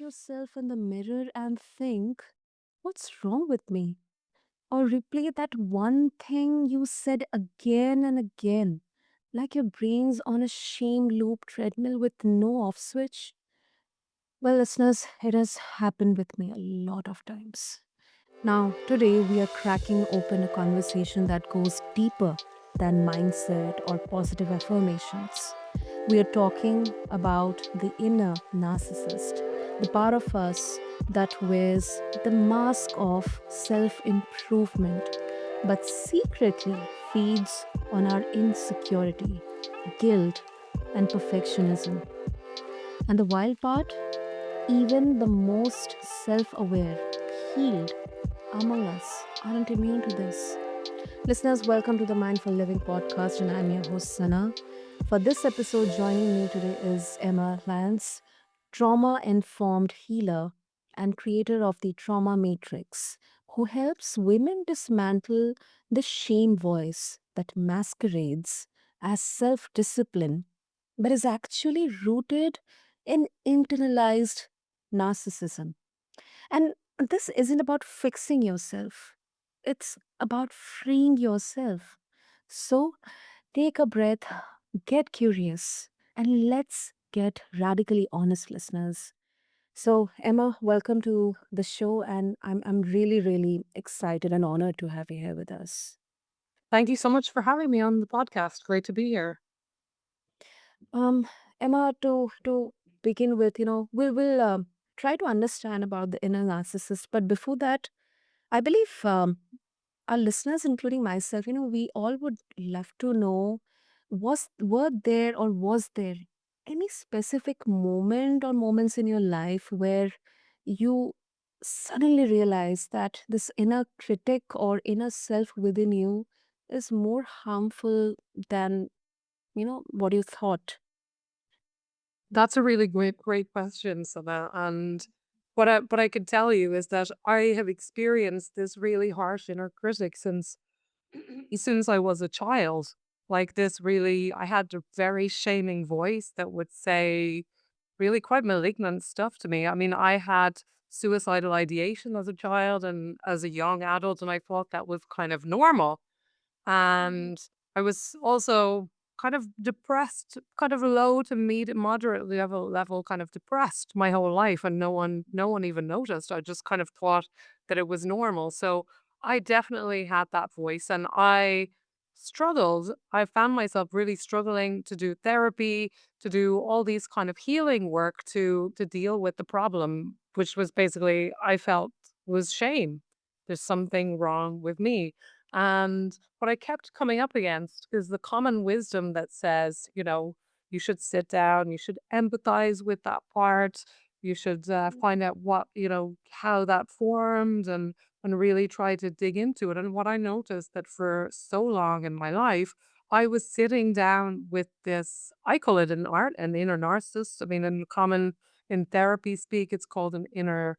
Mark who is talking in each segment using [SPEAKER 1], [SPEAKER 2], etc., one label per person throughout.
[SPEAKER 1] yourself in the mirror and think, what's wrong with me? Or replay that one thing you said again and again, like your brain's on a shame loop treadmill with no off switch? Well, listeners, it has happened with me a lot of times. Now, today we are cracking open a conversation that goes deeper than mindset or positive affirmations. We are talking about the inner narcissist, the part of us that wears the mask of self improvement but secretly feeds on our insecurity, guilt, and perfectionism. And the wild part? Even the most self aware, healed among us aren't immune to this. Listeners, welcome to the Mindful Living Podcast, and I'm your host, Sana. For this episode, joining me today is Emma Lyons, trauma informed healer and creator of the Trauma Matrix, who helps women dismantle the shame voice that masquerades as self discipline but is actually rooted in internalized narcissism. And this isn't about fixing yourself, it's about freeing yourself. So take a breath, get curious, and let's get radically honest, listeners. So, Emma, welcome to the show, and I'm really, really excited and honored to have you here with us.
[SPEAKER 2] Thank you so much for having me on the podcast. Great to be here.
[SPEAKER 1] Um, Emma, to begin with, we'll try to understand about the inner narcissist, but before that, I believe our listeners, including myself, we all would love to know were there or was there any specific moment or moments in your life where you suddenly realized that this inner critic or inner self within you is more harmful than, what you thought?
[SPEAKER 2] That's a really great question, Sana. And what I can tell you is that I have experienced this really harsh inner critic since I was a child. Like this really, I had a very shaming voice that would say really quite malignant stuff to me. I mean, I had suicidal ideation as a child and as a young adult, and I thought that was kind of normal. And I was also kind of depressed, kind of low to moderate level kind of depressed my whole life, and no one even noticed. I just kind of thought that it was normal. So I definitely had that voice, and I struggled. I found myself really struggling to do therapy, to do all these kind of healing work to deal with the problem, which was basically I felt was shame. There's something wrong with me. And what I kept coming up against is the common wisdom that says, you should sit down, you should empathize with that part, you should find out how that formed and really try to dig into it. And what I noticed that for so long in my life, I was sitting down with this, I call it an inner narcissist. I mean, in therapy speak, it's called an inner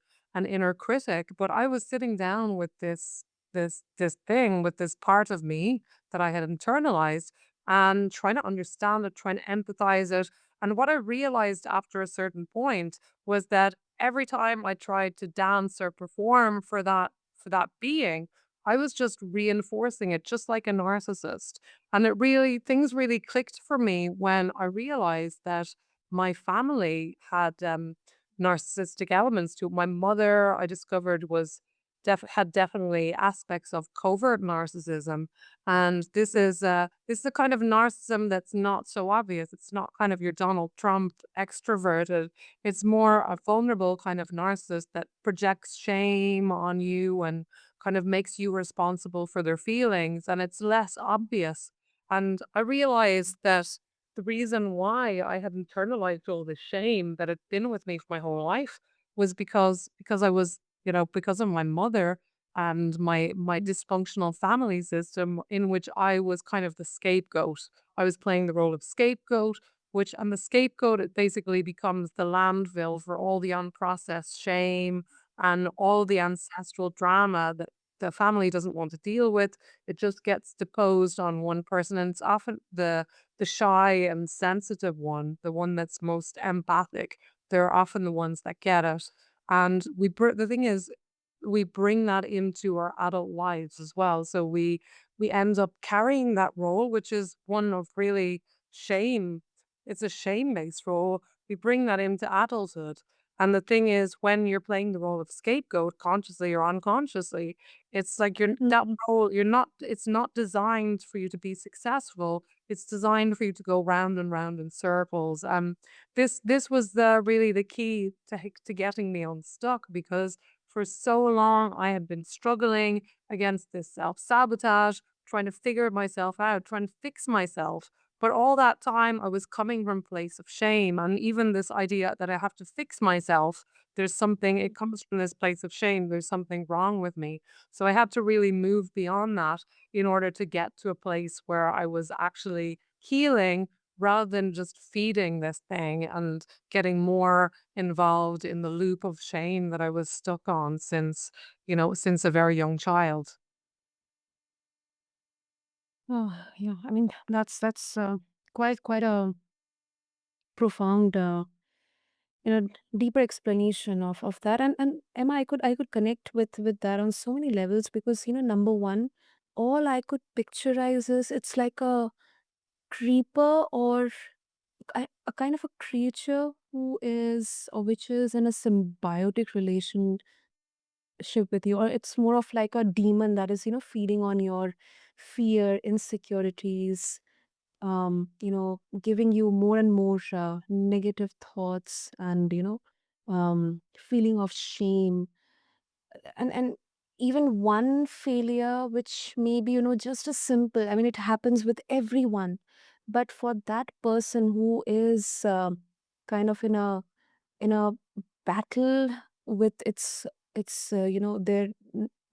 [SPEAKER 2] critic. But I was sitting down with this thing with this part of me that I had internalized and trying to understand it, trying to empathize it. And what I realized after a certain point was that every time I tried to dance or perform for that being, I was just reinforcing it, just like a narcissist. And things really clicked for me when I realized that my family had narcissistic elements to it. My mother, I discovered, had definitely aspects of covert narcissism, and this is a kind of narcissism that's not so obvious. It's not kind of your Donald Trump extroverted. It's more a vulnerable kind of narcissist that projects shame on you and kind of makes you responsible for their feelings, and it's less obvious. And I realized that the reason why I had internalized all this shame that had been with me for my whole life was because I was because of my mother and my dysfunctional family system in which I was kind of the scapegoat. I was playing the role of scapegoat, which and the scapegoat it basically becomes the landfill for all the unprocessed shame and all the ancestral drama that the family doesn't want to deal with. It just gets deposed on one person, and it's often the shy and sensitive one, the one that's most empathic, they're often the ones that get it. And the thing is, we bring that into our adult lives as well. So we end up carrying that role, which is one of really shame. It's a shame-based role. We bring that into adulthood. And the thing is, when you're playing the role of scapegoat, consciously or unconsciously, it's like that
[SPEAKER 1] Mhm.
[SPEAKER 2] role, it's not designed for you to be successful. It's designed for you to go round and round in circles. This was really the key to getting me unstuck, because for so long I had been struggling against this self-sabotage, trying to figure myself out, trying to fix myself. But all that time I was coming from a place of shame, and even this idea that I have to fix myself, it comes from this place of shame. There's something wrong with me. So I had to really move beyond that in order to get to a place where I was actually healing rather than just feeding this thing and getting more involved in the loop of shame that I was stuck on since a very young child.
[SPEAKER 1] Oh, yeah. I mean, that's quite a profound, deeper explanation of that. And Emma, I could connect with that on so many levels because number one, all I could picturize is it's like a creeper or a kind of a creature who is or which is in a symbiotic relationship with you, or it's more of like a demon that is feeding on your fear, insecurities, giving you more and more negative thoughts and feeling of shame, and even one failure which may be just a simple, I mean, it happens with everyone, but for that person who is kind of in a battle with their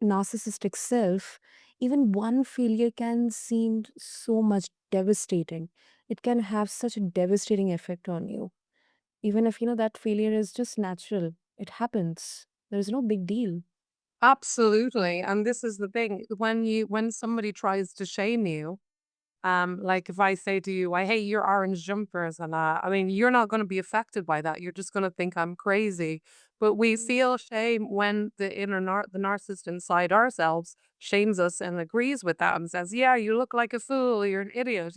[SPEAKER 1] narcissistic self, even one failure can seem so much devastating. It can have such a devastating effect on you, even if that failure is just natural. It happens. There is no big deal.
[SPEAKER 2] Absolutely. And this is the thing. When somebody tries to shame you, like if I say to you, I hate your orange jumpers, and I mean, you're not going to be affected by that. You're just going to think I'm crazy. But we feel shame when the narcissist inside ourselves shames us and agrees with that and says, "Yeah, you look like a fool. You're an idiot.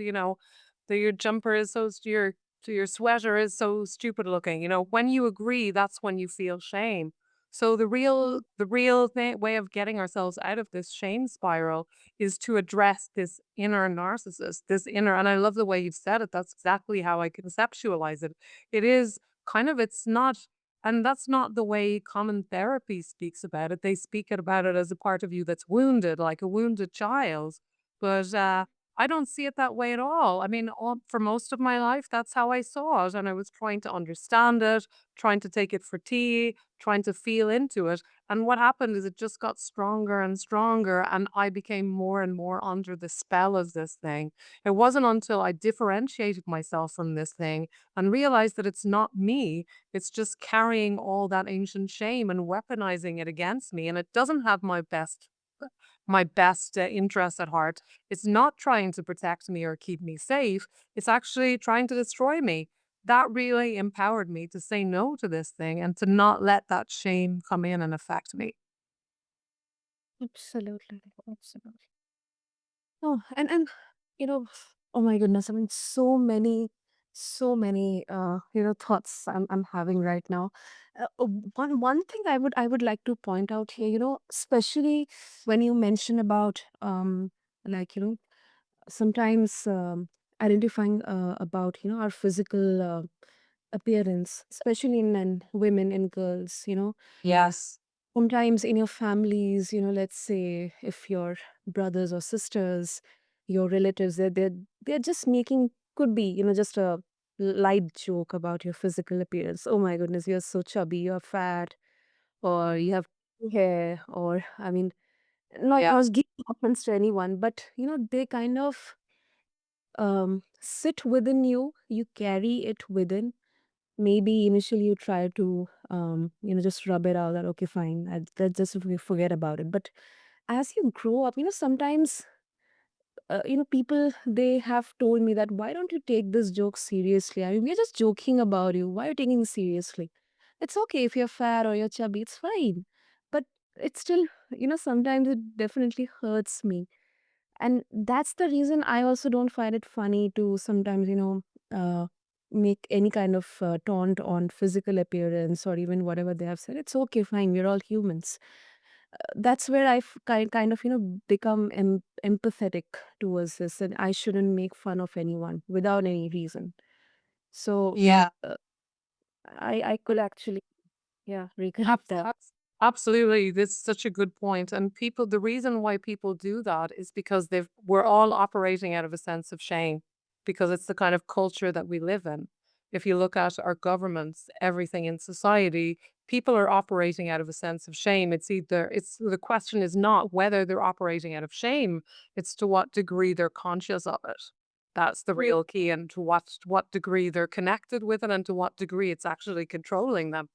[SPEAKER 2] That your jumper is your sweater is so stupid looking." When you agree, that's when you feel shame. So the real way of getting ourselves out of this shame spiral is to address this inner narcissist, and I love the way you've said it. That's exactly how I conceptualize it. It is it's not, and that's not the way common therapy speaks about it. They speak about it as a part of you that's wounded, like a wounded child. But I don't see it that way at all. I mean, for most of my life, that's how I saw it. And I was trying to understand it, trying to take it for tea, trying to feel into it. And what happened is it just got stronger and stronger, and I became more and more under the spell of this thing. It wasn't until I differentiated myself from this thing and realized that it's not me, it's just carrying all that ancient shame and weaponizing it against me. And it doesn't have my best interests at heart. It's not trying to protect me or keep me safe. It's actually trying to destroy me. That really empowered me to say no to this thing and to not let that shame come in and affect me.
[SPEAKER 1] Absolutely, absolutely. Oh, and oh my goodness, I mean, so many thoughts I'm having right now. One thing I would like to point out here, especially when you mention about like sometimes identifying about our physical appearance, especially in men, women, and girls.
[SPEAKER 2] Yes.
[SPEAKER 1] Sometimes in your families, let's say if your brothers or sisters, your relatives, they're just making, could be just a light joke about your physical appearance. Oh my goodness, you're so chubby, you're fat, or you have hair, or I mean, not
[SPEAKER 2] Yeah.
[SPEAKER 1] I was giving comments to anyone, but they kind of sit within you. You carry it within. Maybe initially you try to just rub it out that okay, fine, let's just forget about it. But as you grow up, sometimes people, they have told me that, why don't you take this joke seriously? I mean, we're just joking about you. Why are you taking it seriously? It's okay if you're fat or you're chubby, it's fine. But it's still, sometimes it definitely hurts me. And that's the reason I also don't find it funny to sometimes, uh, make any kind of taunt on physical appearance or even whatever they have said. It's okay, fine. We're all humans. That's where kind of, become empathetic towards this, and I shouldn't make fun of anyone without any reason. So
[SPEAKER 2] Yeah.
[SPEAKER 1] I could actually, yeah, recap that.
[SPEAKER 2] Absolutely. This is such a good point. And the reason why people do that is because we're all operating out of a sense of shame because it's the kind of culture that we live in. If you look at our governments, everything in society, people are operating out of a sense of shame. The question is not whether they're operating out of shame, it's to what degree they're conscious of it. That's the real key, and to what degree they're connected with it and to what degree it's actually controlling them.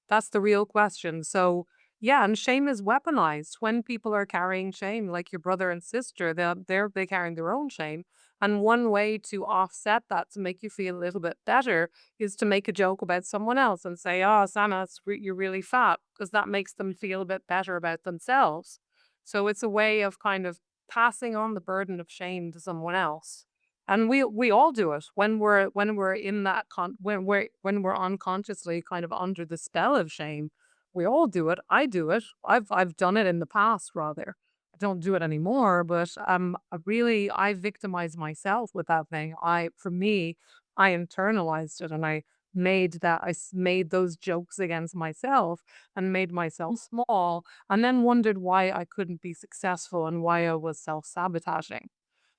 [SPEAKER 2] That's the real question. So, yeah, and shame is weaponized when people are carrying shame, like your brother and sister. They carrying their own shame, and one way to offset that to make you feel a little bit better is to make a joke about someone else and say, "Oh, Sana, you're really fat," because that makes them feel a bit better about themselves. So it's a way of kind of passing on the burden of shame to someone else. And we all do it when we're in that when we're unconsciously kind of under the spell of shame. We all do it. I do it. I've done it in the past rather. I don't do it anymore, but I victimize myself with that thing. For me, I internalized it and I made those jokes against myself and made myself small and then wondered why I couldn't be successful and why I was self-sabotaging.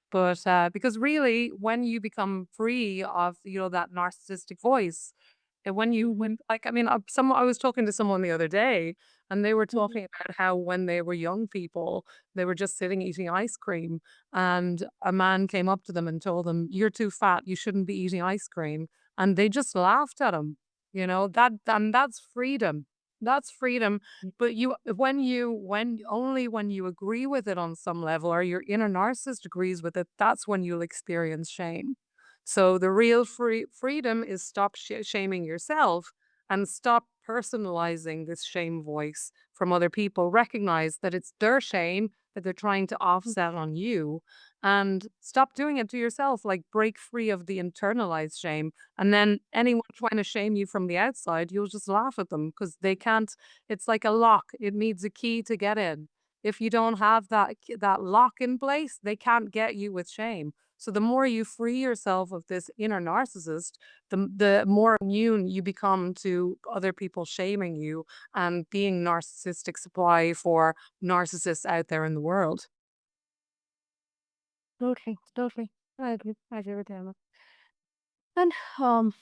[SPEAKER 2] But, because really, when you become free of, that narcissistic voice, and
[SPEAKER 1] Mhm.
[SPEAKER 2] I mean, I was talking to someone the other day, and they were
[SPEAKER 1] Mhm.
[SPEAKER 2] talking about how when they were young people, they were just sitting eating ice cream, and a man came up to them and told them, "You're too fat. You shouldn't be eating ice cream." And they just laughed at him. That's freedom. That's freedom. But when you agree with it on some level, or your inner narcissist agrees with it, that's when you'll experience shame. So the real freedom is stop shaming yourself and stop personalizing this shame voice from other people. Recognize that it's their shame that they're trying to offset on you, and stop doing it to yourself. Like, break free of the internalized shame. And then anyone trying to shame you from the outside, you'll just laugh at them because they can't. It's like a lock. It needs a key to get in. If you don't have that lock in place, they can't get you with shame. So the more you free yourself of this inner narcissist, the more immune you become to other people shaming you and being narcissistic supply for narcissists out there in the world.
[SPEAKER 1] Totally, totally. I agree with you. And um,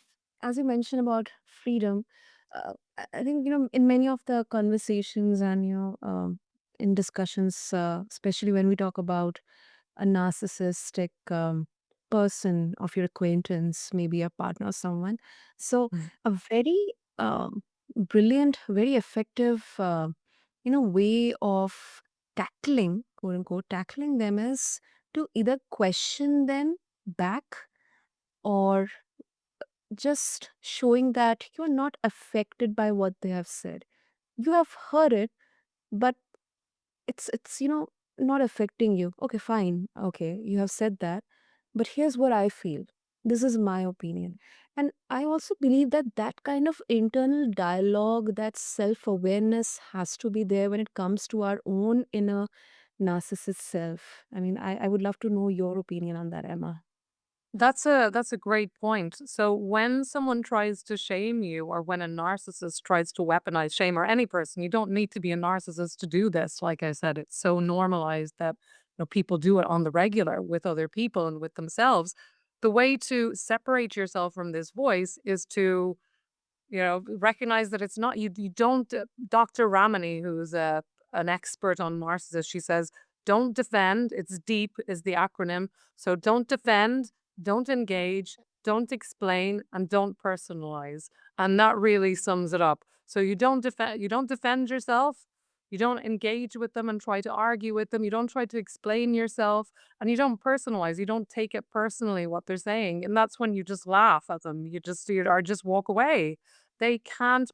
[SPEAKER 1] as you mentioned about freedom, I think, in many of the conversations and, in discussions, especially when we talk about a narcissistic person of your acquaintance, maybe a partner or someone. So,
[SPEAKER 2] Mm.
[SPEAKER 1] a very brilliant, very effective, way of tackling, quote unquote, tackling them is to either question them back or just showing that you're not affected by what they have said. You have heard it, but it's not affecting you. Okay, fine. Okay, you have said that, but here's what I feel. This is my opinion. And I also believe that that kind of internal dialogue, that self-awareness has to be there when it comes to our own inner narcissist self. I mean, I would love to know your opinion on that, Emma.
[SPEAKER 2] That's a great point. So when someone tries to shame you, or when a narcissist tries to weaponize shame, or any person, you don't need to be a narcissist to do this. Like I said, it's so normalized that people do it on the regular with other people and with themselves. The way to separate yourself from this voice is to recognize that it's not you. You don't. Dr. Ramani, who's an expert on narcissists, she says, "Don't defend." It's deep is the acronym. So don't defend, don't engage, don't explain, and don't personalize. And that really sums it up. So you don't defend. You don't defend yourself. You don't engage with them and try to argue with them. You don't try to explain yourself, and you don't personalize. You don't take it personally what they're saying. And that's when you just laugh at them. Or just walk away. They can't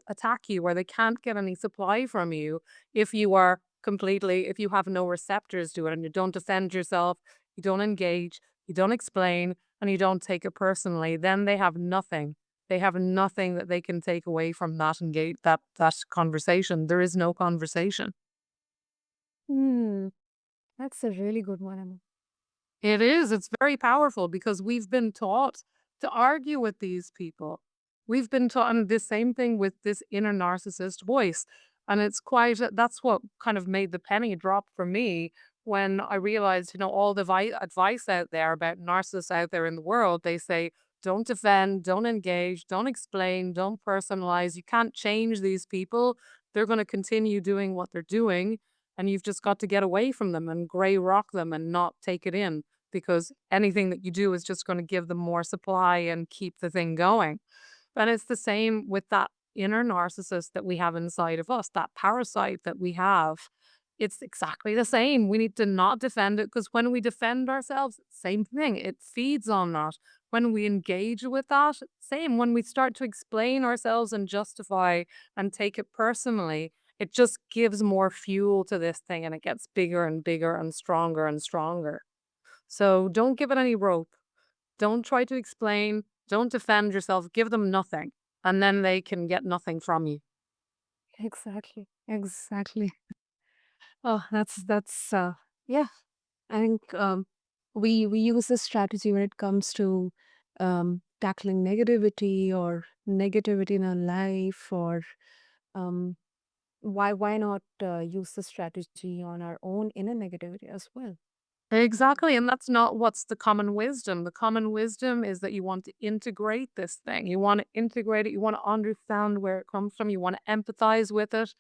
[SPEAKER 2] attack you, or they can't get any supply from you if you have no receptors to it and you don't defend yourself, you don't engage, you don't explain, and you don't take it personally. Then they have nothing. They have nothing that they can take away from that conversation. There is no conversation.
[SPEAKER 1] Hmm. That's a really good one, Emma.
[SPEAKER 2] It is. It's very powerful because we've been taught to argue with these people. We've been taught, and the same thing with this inner narcissist voice. And that's what kind of made the penny drop for me when I realized, all the advice out there about narcissists out there in the world. They say, don't defend, don't engage, don't explain, don't personalize. You can't change these people. They're going to continue doing what they're doing. And you've just got to get away from them and gray rock them and not take it in, because anything that you do is just going to give them more supply and keep the thing going. And it's the same with that inner narcissist that we have inside of us, that parasite that we have. It's exactly the same. We need to not defend it, because when we defend ourselves, same thing, it feeds on that. When we engage with that, same. When we start to explain ourselves and justify and take it personally, it just gives more fuel to this thing and it gets bigger and bigger and stronger and stronger. So don't give it any rope. Don't try to explain. Don't defend yourself. Give them nothing. And then they can get nothing from you.
[SPEAKER 1] Exactly. Exactly. Oh, that's yeah. I think we use this strategy when it comes to tackling negativity in our life, or um, why not use the strategy on our own inner negativity as well?
[SPEAKER 2] Exactly. And that's not what's the common wisdom. The common wisdom is that you want to integrate this thing. You want to integrate it. You want to understand where it comes from. You want to empathize with it.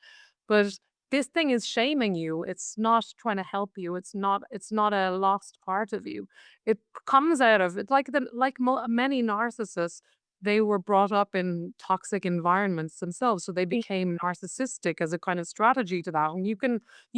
[SPEAKER 2] But this thing is shaming you. It's not trying to help you. It's not a lost part of you. It comes out of it many narcissists. They were brought up in toxic environments themselves, so they became narcissistic as a kind of strategy to that. And you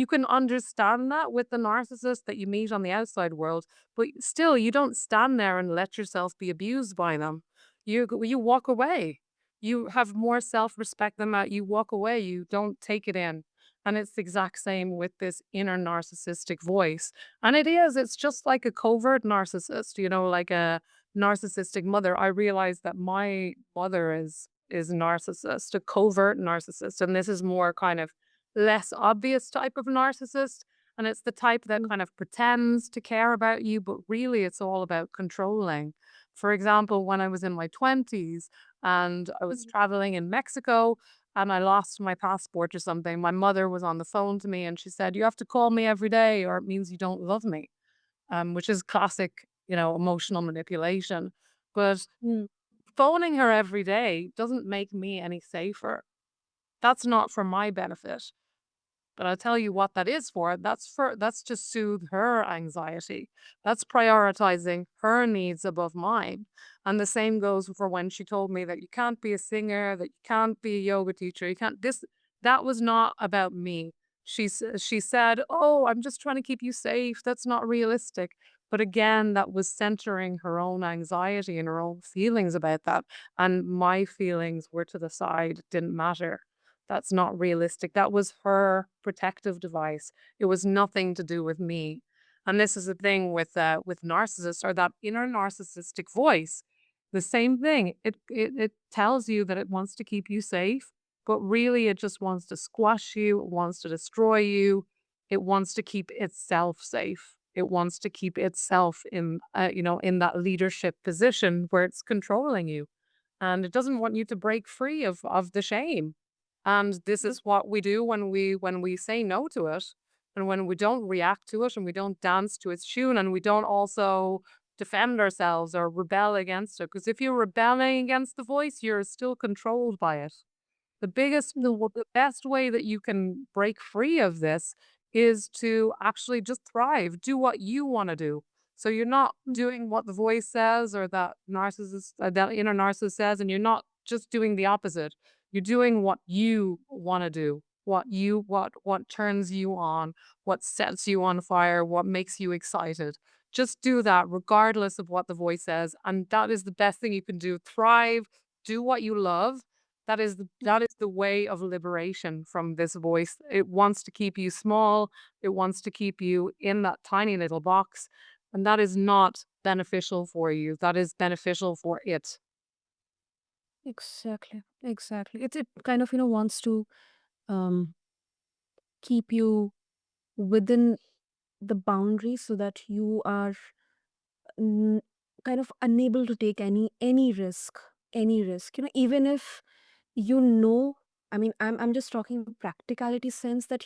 [SPEAKER 2] can understand that with the narcissist that you meet on the outside world, but still, you don't stand there and let yourself be abused by them. You walk away. You have more self-respect than that. You walk away. You don't take it in. And it's the exact same with this inner narcissistic voice. And it's just like a covert narcissist, like a narcissistic mother. I realized that my mother is a narcissist, a covert narcissist. And this is more kind of less obvious type of narcissist. And it's the type that
[SPEAKER 1] Mm,
[SPEAKER 2] kind of pretends to care about you, but really it's all about controlling. For example, when I was in my 20s and I was
[SPEAKER 1] mm,
[SPEAKER 2] traveling in Mexico and I lost my passport or something, my mother was on the phone to me and she said, "You have to call me every day or it means you don't love me," which is classic, emotional manipulation. But
[SPEAKER 1] mm,
[SPEAKER 2] phoning her every day doesn't make me any safer. That's not for my benefit. But I'll tell you what that is for. That's to soothe her anxiety. That's prioritizing her needs above mine. And the same goes for when she told me that you can't be a singer, that you can't be a yoga teacher, you can't this that was not about me. She said, "Oh, I'm just trying to keep you safe. That's not realistic." But again, that was centering her own anxiety and her own feelings about that. And my feelings were to the side, it didn't matter. That's not realistic. That was her protective device. It was nothing to do with me. And this is the thing with narcissists, or that inner narcissistic voice. The same thing. It tells you that it wants to keep you safe, but really it just wants to squash you, it wants to destroy you. It wants to keep itself safe. It wants to keep itself in that leadership position where it's controlling you. And it doesn't want you to break free of the shame. And this
[SPEAKER 1] mm,
[SPEAKER 2] is what we do when we say no to it, and when we don't react to it, and we don't dance to its tune, and we don't also defend ourselves or rebel against it. Because if you're rebelling against the voice, you're still controlled by it. The best way that you can break free of this is to actually just thrive, do what you want to do. So you're not
[SPEAKER 1] mm.
[SPEAKER 2] doing what the voice says or that inner narcissist says, and you're not just doing the opposite. You're doing what you want to do. what turns you on, what sets you on fire, what makes you excited. Just do that regardless of what the voice says, and that is the best thing you can do. Thrive, do what you love. That is the way of liberation from this voice. It wants to keep you small, it wants to keep you in that tiny little box, and that is not beneficial for you. That is beneficial for it.
[SPEAKER 1] Exactly. Exactly. It kind of, wants to um keep you within the boundaries so that you are n- kind of unable to take any risk, even if you know. I mean, I'm just talking practicality sense, that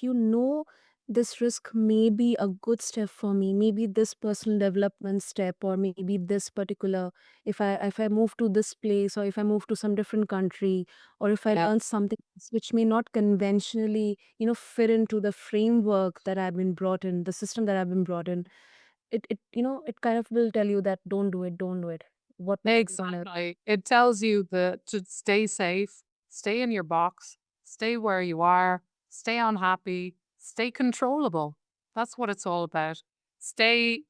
[SPEAKER 1] this risk may be a good step for me, maybe this personal development step, or maybe this particular, if I move to this place, or if I move to some different country, or if I
[SPEAKER 2] Yeah.
[SPEAKER 1] learn something which may not conventionally fit into the framework that I've been brought in, the system that I've been brought in. It kind of will tell you that don't do it, don't do it. What makes you wanna.
[SPEAKER 2] Exactly. It tells you that to stay safe, stay in your box, stay where you are, stay unhappy, stay controllable. That's what it's all about. Stay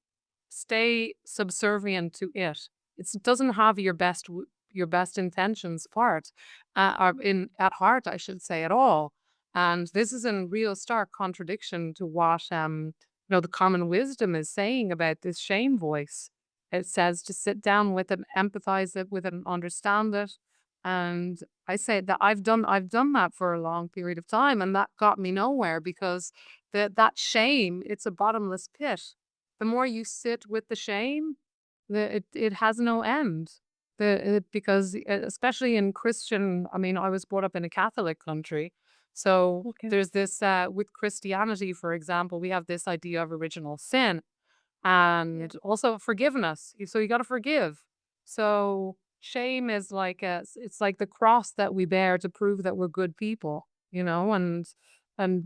[SPEAKER 2] stay subservient to it. It doesn't have your best intentions part or in at heart, I should say, at all. And this is in real stark contradiction to what the common wisdom is saying about this shame voice. It says to sit down with it, empathize it with it, and understand it. And I say that I've done that for a long period of time, and that got me nowhere because that shame, it's a bottomless pit. The more you sit with the shame, it has no end. Because especially in Christian, I mean, I was brought up in a Catholic country, so
[SPEAKER 1] Okay.
[SPEAKER 2] there's this with Christianity, for example, we have this idea of original sin
[SPEAKER 1] Yeah.
[SPEAKER 2] and also forgiveness. So you got to forgive. So shame is it's like the cross that we bear to prove that we're good people, and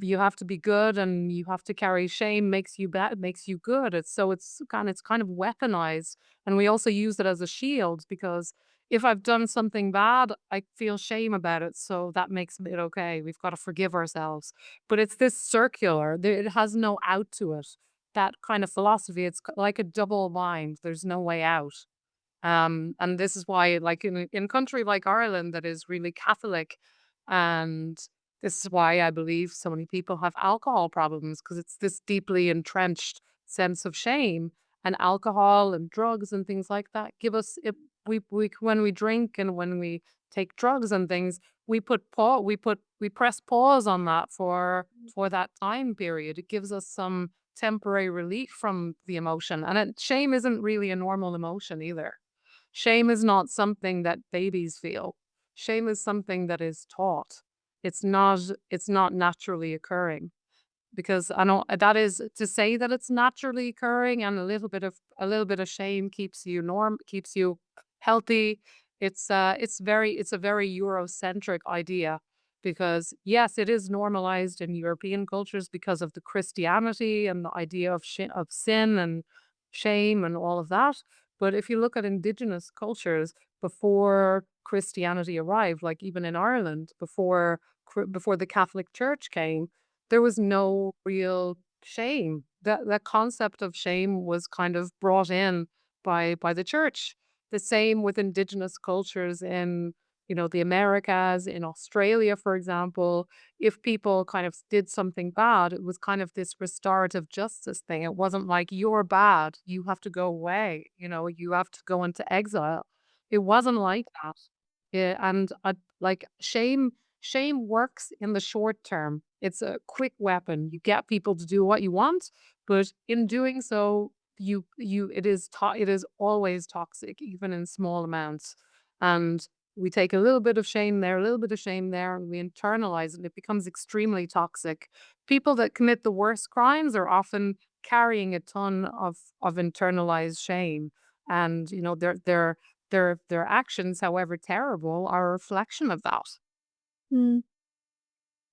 [SPEAKER 2] you have to be good and you have to carry shame makes you bad, makes you good. It's kind of weaponized, and we also use it as a shield because if I've done something bad, I feel shame about it. So that makes it okay. We've got to forgive ourselves. But it's this circular, it has no out to it, that kind of philosophy. It's like a double bind. There's no way out. And this is why, like in a country like Ireland that is really Catholic, and this is why I believe so many people have alcohol problems because it's this deeply entrenched sense of shame. And alcohol and drugs and things like that give us it. We when we drink and when we take drugs and things, we press pause on that for that time period. It gives us some temporary relief from the emotion, and shame isn't really a normal emotion either. Shame is not something that babies feel. Shame is something that is taught. It's not naturally occurring because I know that is to say that it's naturally occurring and a little bit of shame keeps you healthy. It's a very Eurocentric idea because yes, it is normalized in European cultures because of the Christianity and the idea of sin and shame and all of that. But if you look at indigenous cultures before Christianity arrived, like even in Ireland, before the Catholic Church came, there was no real shame. That concept of shame was kind of brought in by the church. The same with indigenous cultures in, the Americas, in Australia, for example. If people kind of did something bad, it was kind of this restorative justice thing. It wasn't like you're bad, you have to go away, you have to go into exile. It wasn't like that. Yeah, and like shame works in the short term. It's a quick weapon. You get people to do what you want, but in doing so, it is always toxic, even in small amounts. And we take a little bit of shame there, a little bit of shame there, and we internalize it, and it becomes extremely toxic. People that commit the worst crimes are often carrying a ton of internalized shame, and their actions, however terrible, are a reflection of that.
[SPEAKER 1] Mm,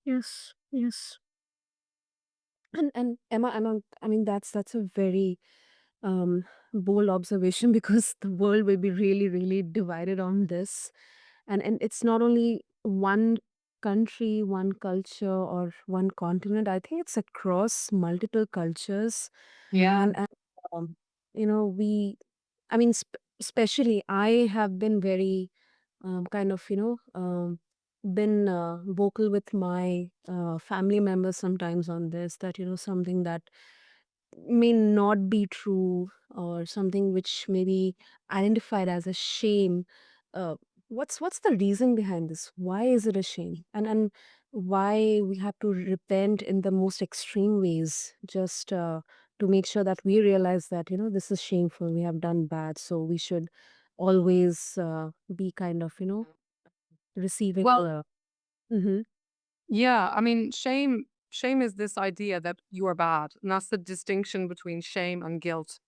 [SPEAKER 1] yes, yes. And Emma, I mean, that's a very um bold observation because the world will be really, really divided on this. And it's not only one country, one culture, or one continent. I think it's across multiple cultures.
[SPEAKER 2] Yeah.
[SPEAKER 1] And um, we, I mean, especially I have been very kind of, been vocal with my family members sometimes on this, that, something that may not be true, or something which may be identified as a shame. uh, what's the reason behind this? Why is it a shame? And why we have to repent in the most extreme ways, just to make sure that we realize that, this is shameful, we have done bad, so we should always be kind of, receiving
[SPEAKER 2] Well,
[SPEAKER 1] the. Mhm.
[SPEAKER 2] yeah, I mean, shame is this idea that you are bad, and that's the distinction between shame and guilt.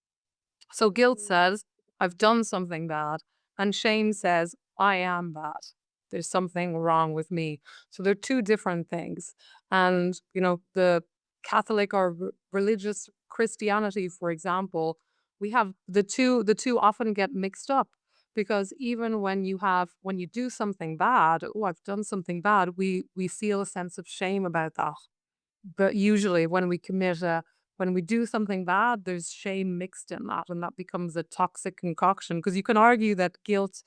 [SPEAKER 2] So guilt says, I've done something bad. And shame says, I am bad. There's something wrong with me. So they're two different things. And, the Catholic or religious Christianity, for example, we have the two often get mixed up because even when you do something bad, oh, I've done something bad, we feel a sense of shame about that. But usually when we do something bad, there's shame mixed in that, and that becomes a toxic concoction. Because you can argue that guilt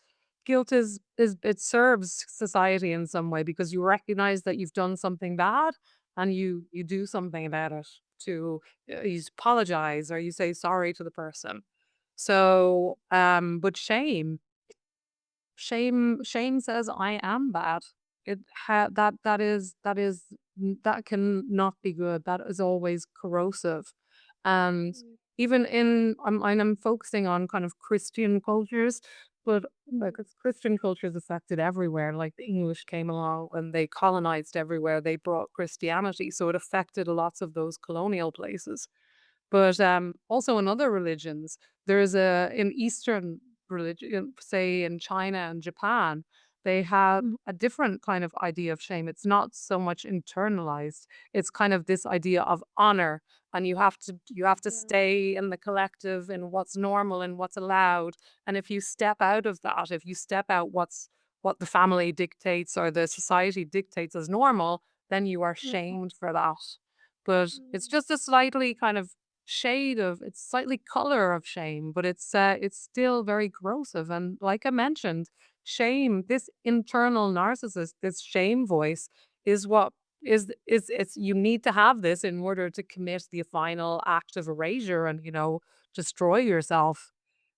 [SPEAKER 2] is it serves society in some way because you recognize that you've done something bad and you do something about it to you apologize or you say sorry to the person. So but shame says I am bad. That can not be good. That is always corrosive. And even I'm focusing on kind of Christian cultures, but like it's Christian cultures affected everywhere. Like the English came along and they colonized everywhere. They brought Christianity. So it affected lots of those colonial places. But also in other religions, there's in Eastern religion, say in China and Japan, they have
[SPEAKER 1] Mhm.
[SPEAKER 2] a different kind of idea of shame. It's not so much internalized. It's kind of this idea of honor, and you have to
[SPEAKER 1] Yeah.
[SPEAKER 2] stay in the collective in what's normal and what's allowed. And if you step out of that, if you step out what the family dictates or the society dictates as normal, then you are
[SPEAKER 1] Yeah.
[SPEAKER 2] shamed for that. But it's
[SPEAKER 1] Mm.
[SPEAKER 2] just a slightly kind of it's slightly color of shame, but it's still very corrosive. And like I mentioned, shame, this internal narcissist, this shame voice is what is it's you need to have this in order to commit the final act of erasure and destroy yourself.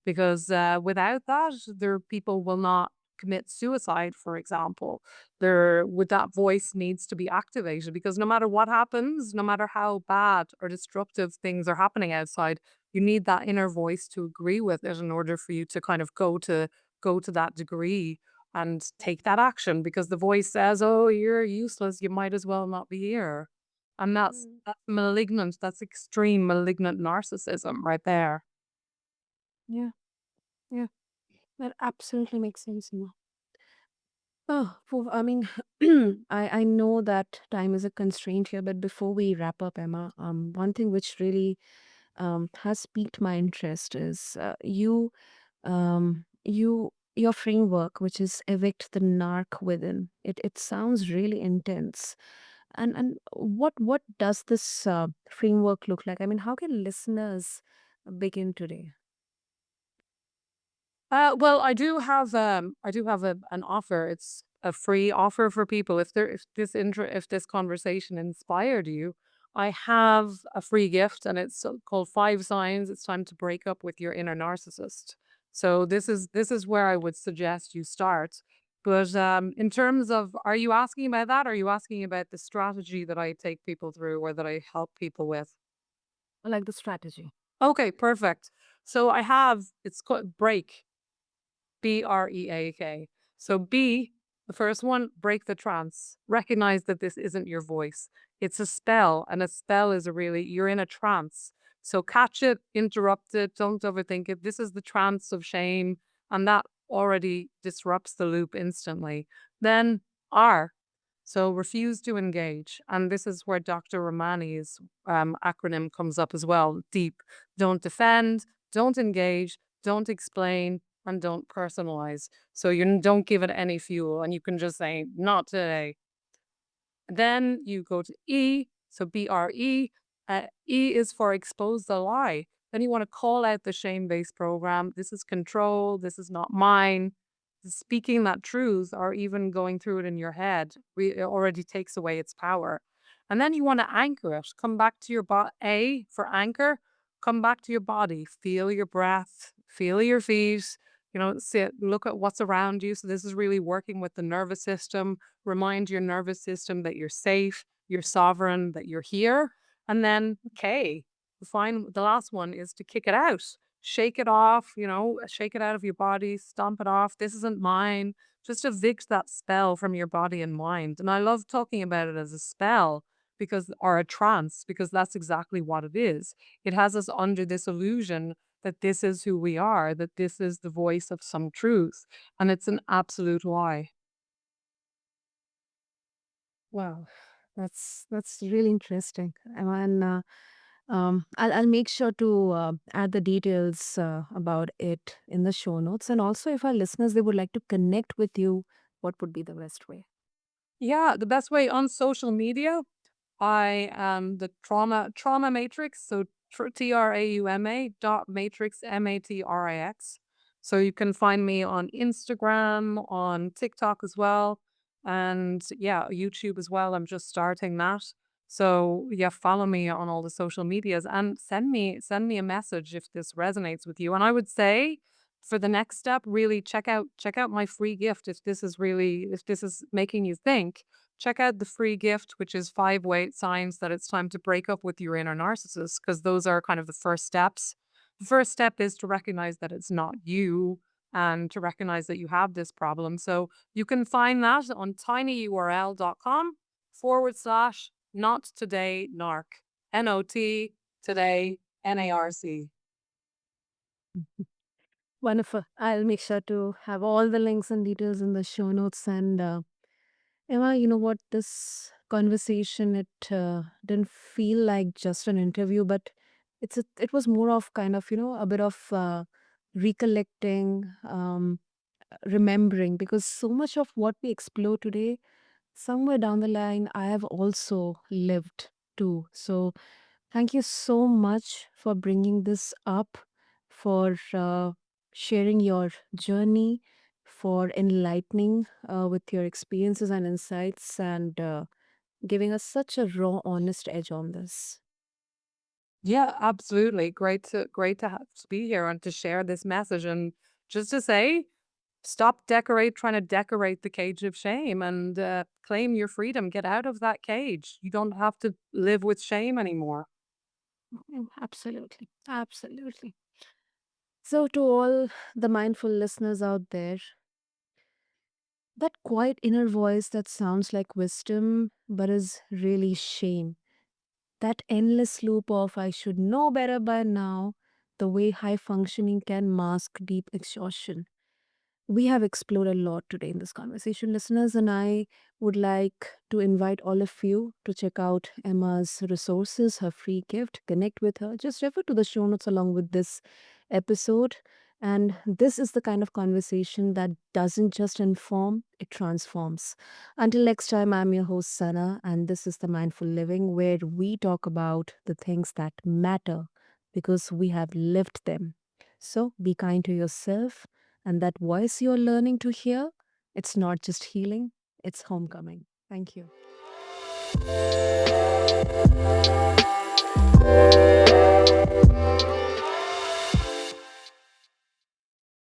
[SPEAKER 2] Because without that, people will not commit suicide, for example. That voice needs to be activated because no matter what happens, no matter how bad or destructive things are happening outside, you need that inner voice to agree with it in order for you to kind of go to that degree and take that action because the voice says, "Oh, you're useless. You might as well not be here." And
[SPEAKER 1] Mm.
[SPEAKER 2] that's malignant. That's extreme malignant narcissism right there.
[SPEAKER 1] Yeah. Yeah. That absolutely makes sense. Oh, I mean, I know that time is a constraint here, but before we wrap up, Emma, one thing which really has piqued my interest is your framework, which is evict the narc within. It sounds really intense. And what does this framework look like? I mean, how can listeners begin today?
[SPEAKER 2] Well, I do have an offer. It's a free offer for people. If this conversation inspired you, I have a free gift, and it's called Five Signs It's Time to Break Up with Your Inner Narcissist. So this is where I would suggest you start. But in terms of, are you asking about that? Or are you asking about the strategy that I take people through, or that I help people with?
[SPEAKER 1] Like the strategy.
[SPEAKER 2] Okay, perfect. So it's called Break. Break. So B, the first one, break the trance. Recognize that this isn't your voice. It's a spell, and a spell is you're in a trance. So catch it, interrupt it, don't overthink it. This is the trance of shame, and that already disrupts the loop instantly. Then R. So refuse to engage. And this is where Dr. Romani's acronym comes up as well. Deep. Don't defend, don't engage, don't explain, and don't personalize. So you don't give it any fuel and you can just say, not today. Then you go to E, so BRE. E is for expose the lie. Then you want to call out the shame based program. This is control. This is not mine. Speaking that truth or even going through it in your head it already takes away its power. And then you want to anchor it. Come back to your A for anchor. Come back to your body. Feel your breath. Feel your feet. Sit, look at what's around you. So this is really working with the nervous system. Remind your nervous system that you're safe, you're sovereign, that you're here. And then, okay, the last one is to kick it out. Shake it off, shake it out of your body, stomp it off. This isn't mine. Just evict that spell from your body and mind. And I love talking about it as a spell or a trance, because that's exactly what it is. It has us under this illusion that this is who we are, that this is the voice of some truth. And it's an absolute lie.
[SPEAKER 1] Wow, that's really interesting. And I'll make sure to add the details about it in the show notes. And also, if our listeners they would like to connect with you, what would be the best way?
[SPEAKER 2] Yeah, the best way on social media, I am the trauma matrix. So TRAUMA dot matrix MATRIX. So you can find me on Instagram, on TikTok as well, and yeah, YouTube as well. I'm just starting that. So yeah, follow me on all the social medias and send me a message if this resonates with you. And I would say for the next step, really check out my free gift if this is making you think. Check out the free gift, which is 5 signs that it's time to break up with your inner narcissist, because those are kind of the first steps. The first step is to recognize that it's not you and to recognize that you have this problem. So you can find that on tinyurl.com/, not today, narc. NOT today, NARC.
[SPEAKER 1] Wonderful. I'll make sure to have all the links and details in the show notes. And Emma, you know what? This conversation it didn't feel like just an interview, but it was more of kind of a bit of recollecting, remembering, because so much of what we explore today, somewhere down the line, I have also lived too. So thank you so much for bringing this up, for sharing your journey, for enlightening with your experiences and insights, and giving us such a raw, honest edge on this.
[SPEAKER 2] Yeah, absolutely. Great to have to be here and to share this message and just to say, stop trying to decorate the cage of shame and claim your freedom. Get out of that cage. You don't have to live with shame anymore.
[SPEAKER 1] Absolutely. Absolutely. So, to all the mindful listeners out there, that quiet inner voice that sounds like wisdom but is really shame, that endless loop of I should know better by now, the way high functioning can mask deep exhaustion. We have explored a lot today in this conversation, listeners, and I would like to invite all of you to check out Emma's resources, her free gift, connect with her. Just refer to the show notes along with this episode. And this is the kind of conversation that doesn't just inform, it transforms. Until next time, I'm your host, Sana, and this is The Mindful Living, where we talk about the things that matter because we have lived them. So be kind to yourself, and that voice you're learning to hear, it's not just healing, it's homecoming. Thank you.